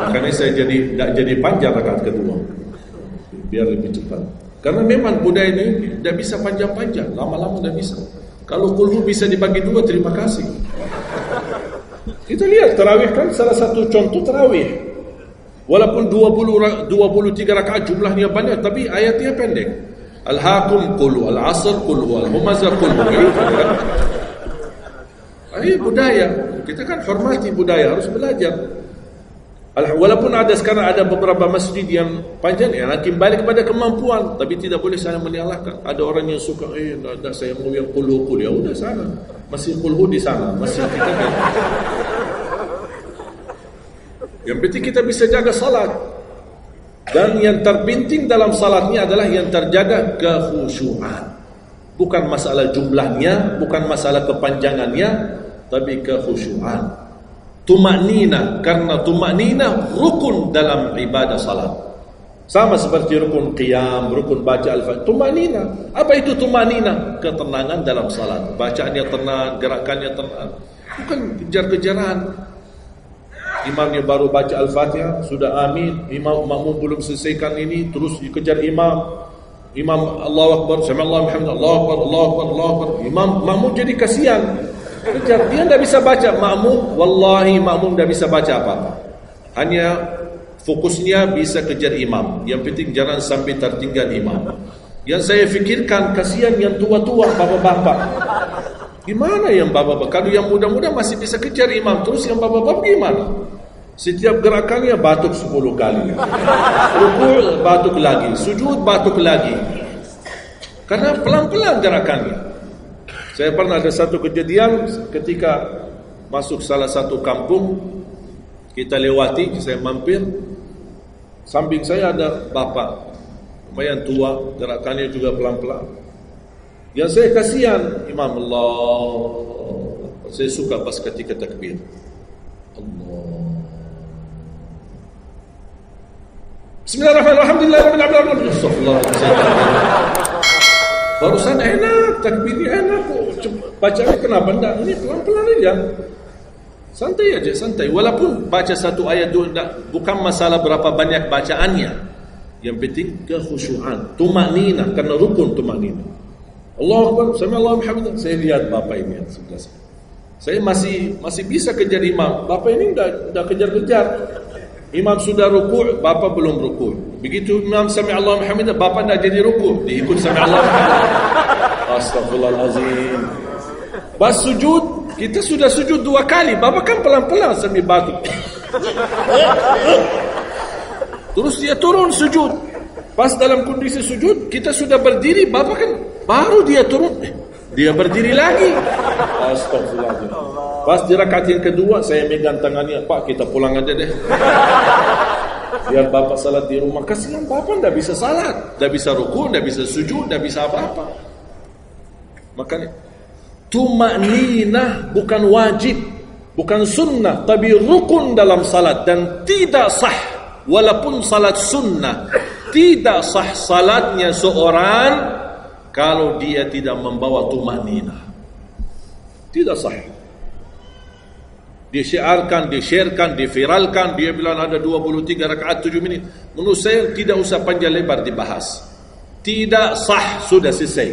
Speaker 1: Makanya saya tidak jadi panjang rakaat kedua, biar lebih cepat. Karena memang budaya ini tidak bisa panjang-panjang, lama-lama tidak bisa. Kalau kulhu bisa dibagi dua, terima kasih. Kita lihat tarawih kan salah satu contoh tarawih. Walaupun 23 rakaat jumlahnya banyak, tapi ayatnya pendek. Al-Hakum qul al-'asr qul al-humazah qul. Ini budaya. Kita kan hormati budaya, harus belajar. Walaupun sekarang ada beberapa masjid yang panjang, yang kembali kepada kemampuan, tapi tidak boleh saya menyalahkan. Ada orang yang suka, ada saya mau yang qul ya udah sana. Masih qul di sana, masih kita kan. Yang penting kita bisa jaga salat. Dan yang terpenting dalam salatnya adalah yang terjaga kekhusyuan. Bukan masalah jumlahnya, bukan masalah kepanjangannya, tapi kekhusyuan. Tumaknina, karena tumaknina rukun dalam ibadah salat. Sama seperti rukun qiyam, rukun baca al-Fatihah. Tumaknina. Apa itu tumaknina? Ketenangan dalam salat. Bacaannya tenang, gerakannya tenang. Bukan kejar-kejaran. Imamnya baru baca Al-Fatihah, sudah amin. Imam makmum belum selesaikan ini, terus dikejar imam. Imam Allahu Akbar, sami'allahu hamdah, Allahu Akbar, Allahu Akbar, Allahu Akbar. Imam makmum jadi kasihan. Kejar, dia tidak bisa baca. Makmum, wallahi makmum tidak bisa baca apa-apa. Hanya fokusnya bisa kejar imam. Yang penting jangan sampai tertinggal imam. Yang saya fikirkan, kasihan yang tua-tua, bapak-bapak. Gimana yang bapak-bapak? Kalau yang muda-muda masih bisa kejar imam, terus yang bapak-bapak gimana? Setiap gerakannya batuk 10 kali. Rukuk batuk lagi, sujud batuk lagi. Karena pelan-pelan gerakannya. Saya pernah ada satu kejadian ketika masuk salah satu kampung, kita lewati, saya mampir, samping saya ada bapak lumayan tua, gerakannya juga pelan-pelan. Yang saya kasihan, Imam Allah, saya suka pas ketika takbir, Allah, Bismillahirrahmanirrahim, barusan enak, takbirnya enak, bacanya kenapa enggak? Ini pelan-pelan aja, santai aja, santai. Walaupun baca satu ayat bukan masalah berapa banyak bacaannya, yang penting kekhusyuan, tumanina, karena rukun tumanina. Allahu Akbar, sami Allahu hamdan. Saya lihat bapak ini yang sebelah saya masih bisa kejar imam. Bapak ini dah kejar-kejar. Imam sudah rukuk, bapak belum rukuk. Begitu imam sami Allahu hamdan, bapak dah jadi rukuk, diikut sami Allahu hamdan. Astagfirullahalazim. Pas sujud, kita sudah sujud 2 kali, bapak kan pelan-pelan sambil batuk. Terus dia turun sujud. Pas dalam kondisi sujud, kita sudah berdiri, bapak kan baru dia turun, dia berdiri lagi. Astagfirullahaladzim. Pas di rakaat yang kedua, saya megang tangannya, Pak, kita pulang aja deh. Biar bapak salat di rumah. Kasihan bapak tidak bisa salat, tidak bisa ruku, tidak bisa sujud, tidak bisa apa-apa. Makanya tumanina bukan wajib, bukan sunnah, tapi rukun dalam salat, dan tidak sah walaupun salat sunnah. Tidak sah salatnya seorang kalau dia tidak membawa tumanina. Tidak sah. Disiarkan, di-sharekan, diviralkan, dia bilang ada 23 rakaat 7 menit. Menurut saya tidak usah panjang lebar dibahas. Tidak sah, sudah selesai.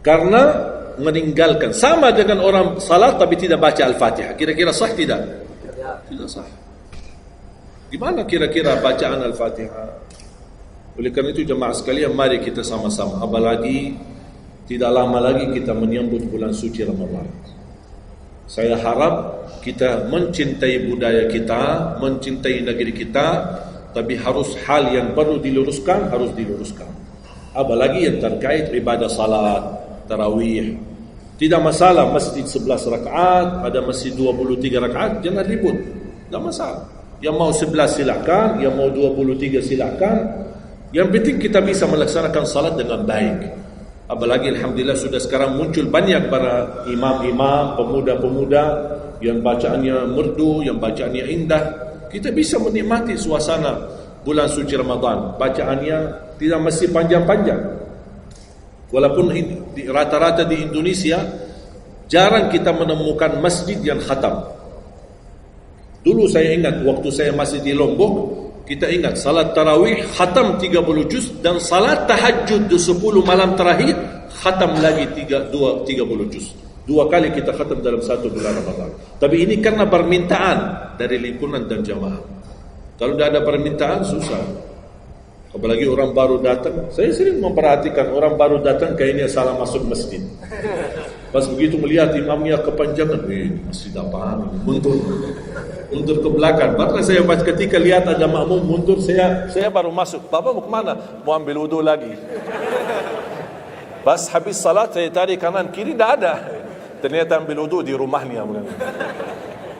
Speaker 1: Karena meninggalkan, sama dengan orang salat tapi tidak baca Al-Fatihah. Kira-kira sah tidak? Tidak sah. Gimana kira-kira bacaan Al-Fatihah? Oleh karena itu jemaah sekalian, mari kita sama-sama, apalagi tidak lama lagi kita menyambut bulan suci Ramadan. Saya harap kita mencintai budaya kita, mencintai negeri kita, tapi harus hal yang perlu diluruskan, harus diluruskan. Apalagi yang terkait ibadah salat, tarawih. Tidak masalah masjid 11 rakaat, ada masjid 23 rakaat, jangan ribut. Tidak masalah. Yang mau 11 silakan, yang mau 23 silakan. Yang penting kita bisa melaksanakan salat dengan baik. Apalagi alhamdulillah sudah sekarang muncul banyak para imam-imam, pemuda-pemuda yang bacaannya merdu, yang bacaannya indah. Kita bisa menikmati suasana bulan suci Ramadan. Bacaannya tidak mesti panjang-panjang. Walaupun rata-rata di Indonesia jarang kita menemukan masjid yang khatam. Dulu saya ingat waktu saya masih di Lombok, kita ingat salat tarawih khatam 30 juz, dan salat tahajud di 10 malam terakhir khatam lagi 30 juz. 2 kali kita khatam dalam 1 bulan Ramadan. Tapi ini karena permintaan dari lingkungan dan jamaah. Kalau tidak ada permintaan susah. Apalagi orang baru datang. Saya sering memperhatikan orang baru datang kayaknya salah masuk masjid. Pas begitu melihat imamnya kepanjangan, masjid apaan? Mundur ke belakang. Bahkan saya pas ketika lihat ada makmum mundur, saya baru masuk. Bapak mau kemana? Mau ambil wudu lagi. Pas habis salat saya tarik kanan kiri, tidak ada. Ternyata ambil wudu di rumahnya.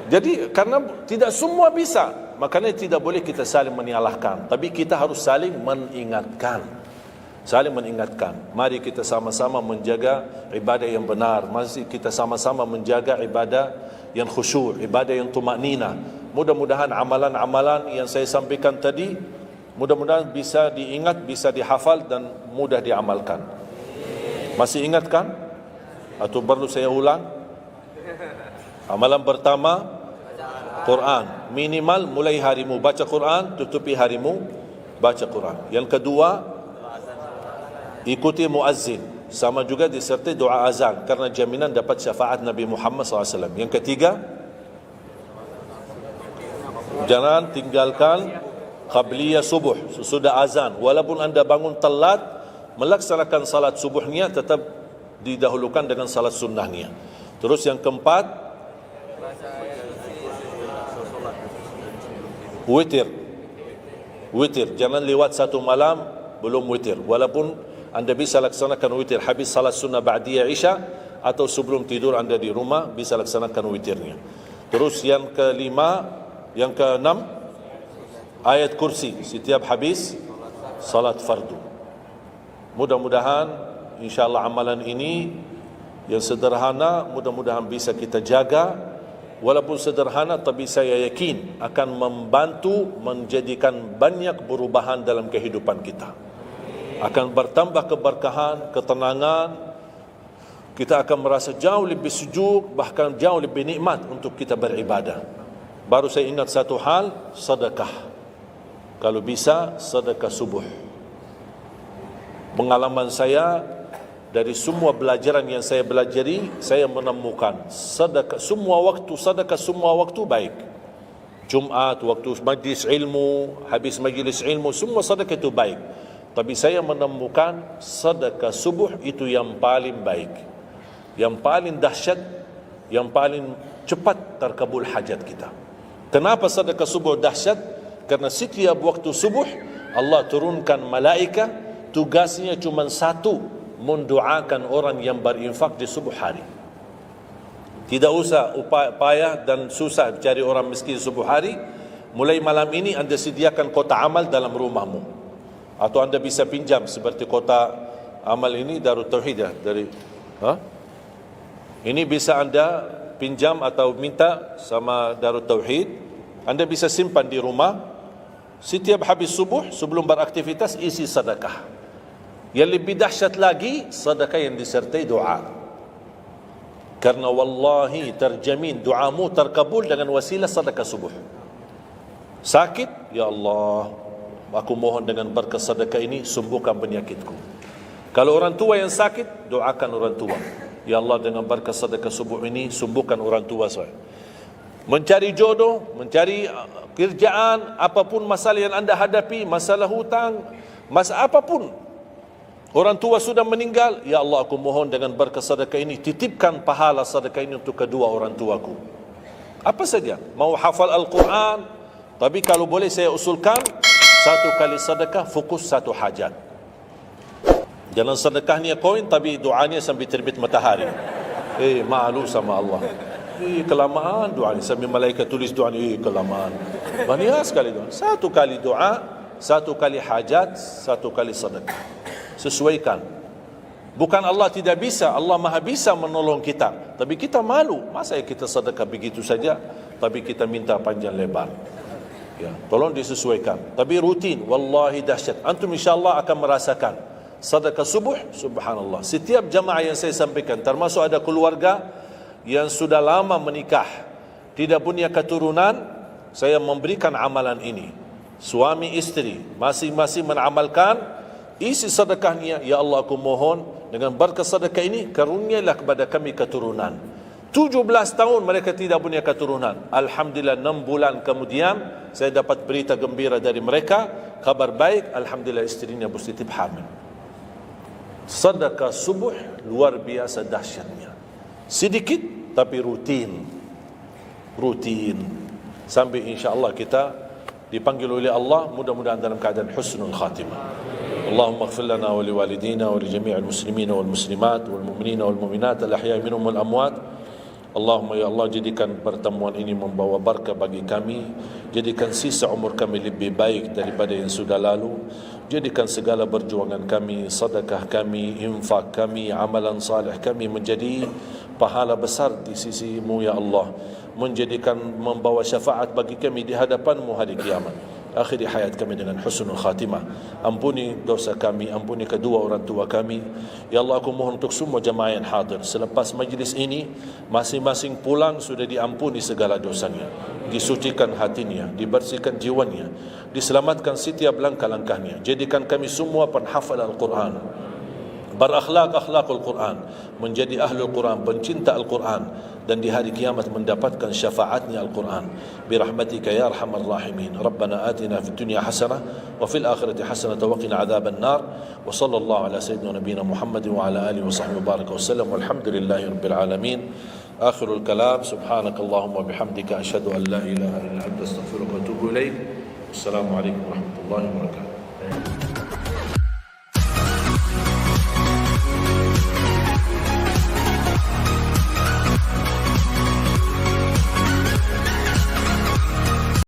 Speaker 1: Jadi karena tidak semua bisa, makanya tidak boleh kita saling menyalahkan, tapi kita harus saling mengingatkan. Saling mengingatkan. Mari kita sama-sama menjaga ibadah yang benar. Mari kita sama-sama menjaga ibadah yang khusyuk, ibadah yang tumanina. Mudah-mudahan amalan-amalan yang saya sampaikan tadi, mudah-mudahan bisa diingat, bisa dihafal dan mudah diamalkan. Masih ingat kan? Atau perlu saya ulang? Amalan pertama, Quran. Minimal mulai harimu baca Quran, tutupi harimu baca Quran. Yang kedua, ikuti muazzin, sama juga disertai doa azan karena jaminan dapat syafaat Nabi Muhammad SAW. Yang ketiga, jangan tinggalkan qabliyah subuh sesudah azan. Walaupun anda bangun telat, melaksanakan salat subuhnya tetap didahulukan dengan salat sunnahnya. Terus yang keempat, Witir. Witir. Jangan lewat satu malam belum witir. Walaupun anda bisa laksanakan witir habis salat sunnah ba'diyah Isya atau sebelum tidur anda di rumah bisa laksanakan witirnya. Terus yang keenam ayat kursi setiap habis salat fardu. Mudah-mudahan insya-Allah amalan ini yang sederhana mudah-mudahan bisa kita jaga. Walaupun sederhana tapi saya yakin akan membantu menjadikan banyak perubahan dalam kehidupan kita. Akan bertambah keberkahan, ketenangan. Kita akan merasa jauh lebih sejuk, bahkan jauh lebih nikmat untuk kita beribadah. Baru saya ingat satu hal, sedekah. Kalau bisa, sedekah subuh. Pengalaman saya, dari semua pelajaran yang saya belajari, saya menemukan sedekah semua waktu baik. Jumat, waktu majlis ilmu, habis majlis ilmu, semua sedekah itu baik. Tapi saya menemukan sedekah subuh itu yang paling baik, yang paling dahsyat, yang paling cepat terkabul hajat kita. Kenapa sedekah subuh dahsyat? Karena setiap waktu subuh Allah turunkan malaikat, tugasnya cuma satu, mendoakan orang yang berinfak di subuh hari. Tidak usah payah dan susah cari orang miskin subuh hari. Mulai malam ini anda sediakan kotak amal dalam rumahmu. Atau anda bisa pinjam seperti kotak amal ini Darut Tauhid ya, ini bisa anda pinjam atau minta sama Darut Tauhid. Anda bisa simpan di rumah. Setiap habis subuh sebelum beraktivitas isi sedekah. Yang lebih dahsyat lagi, sedekah yang disertai doa. Karena wallahi terjamin doamu terkabul dengan wasilah sedekah subuh. Sakit, ya Allah, aku mohon dengan berkat sedekah ini sembuhkan penyakitku. Kalau orang tua yang sakit, doakan orang tua. Ya Allah, dengan berkat sedekah subuh ini sembuhkan orang tua saya. Mencari jodoh, mencari kerjaan, apapun masalah yang anda hadapi, masalah hutang, masalah apapun. Orang tua sudah meninggal, ya Allah aku mohon dengan berkat sedekah ini titipkan pahala sedekah ini untuk kedua orang tuaku. Apa saja, mau hafal Al-Quran, tapi kalau boleh saya usulkan satu kali sedekah fokus satu hajat. Jangan sedekahnya koin tapi doanya sampai terbit matahari. Malu sama Allah. Kelamaan doanya sambil malaikat tulis doanya, kelamaan. Banyak sekali doa. Satu kali doa, satu kali hajat, satu kali sedekah. Sesuaikan. Bukan Allah tidak bisa, Allah maha bisa menolong kita, tapi kita malu. Masa kita sedekah begitu saja tapi kita minta panjang lebar. Ya, tolong disesuaikan. Tapi rutin, wallahi dahsyat. Antum insyaAllah akan merasakan sedekah subuh, subhanallah. Setiap jamaah yang saya sampaikan, termasuk ada keluarga yang sudah lama menikah, tidak punya keturunan, saya memberikan amalan ini. Suami istri masing-masing mengamalkan, isi sedekahnya, ya Allah aku mohon dengan berkat sedekah ini karunialah kepada kami keturunan. 17 tahun mereka tidak punya keturunan. Alhamdulillah 6 bulan kemudian saya dapat berita gembira dari mereka, kabar baik, alhamdulillah istrinya positif hamil. Sedekah subuh luar biasa dahsyatnya. Sedikit tapi rutin. Sampai insya-Allah kita dipanggil oleh Allah, mudah-mudahan dalam keadaan husnul khatimah. Allahumma ighfir lana wa liwalidina wa li jami'il muslimina wal muslimat wal mu'minina wal mu'minat al ahya'i minhum wal amwat. Allahumma ya Allah, jadikan pertemuan ini membawa barakah bagi kami, jadikan sisa umur kami lebih baik daripada yang sudah lalu, jadikan segala perjuangan kami, sedekah kami, infak kami, amalan salih kami menjadi pahala besar di sisi-Mu ya Allah, menjadikan membawa syafaat bagi kami di hadapan-Mu hari kiamat. Akhiri hayat kami dengan husnul khatimah. Ampuni dosa kami, ampuni kedua orang tua kami. Ya Allah, aku mohon untuk semua jemaah yang hadir, selepas majlis ini masing-masing pulang sudah diampuni segala dosanya, disucikan hatinya, dibersihkan jiwanya, diselamatkan setiap langkah-langkahnya. Jadikan kami semua penghafal Al-Quran, berakhlak-akhlakul Quran, menjadi ahlul Quran, pencinta Al-Quran, dan di hari kiamat mendapatkan syafaatnya Al-Quran. Birahmatika ya arhamar rahimin. Rabbana atina fid dunya hasanah wa fil akhirati hasanah wa qina adzaban nar. Wa sallallahu ala sayyidina nabiyina Muhammad wa ala alihi wa sahbihi wa baraka wa sallam. Walhamdulillahi rabbil alamin. Akhirul kalam, subhanakallahumma bihamdika asyhadu an la ilaha illa anta astaghfiruka wa atubu ilaik. Assalamualaikum warahmatullahi wabarakatuh.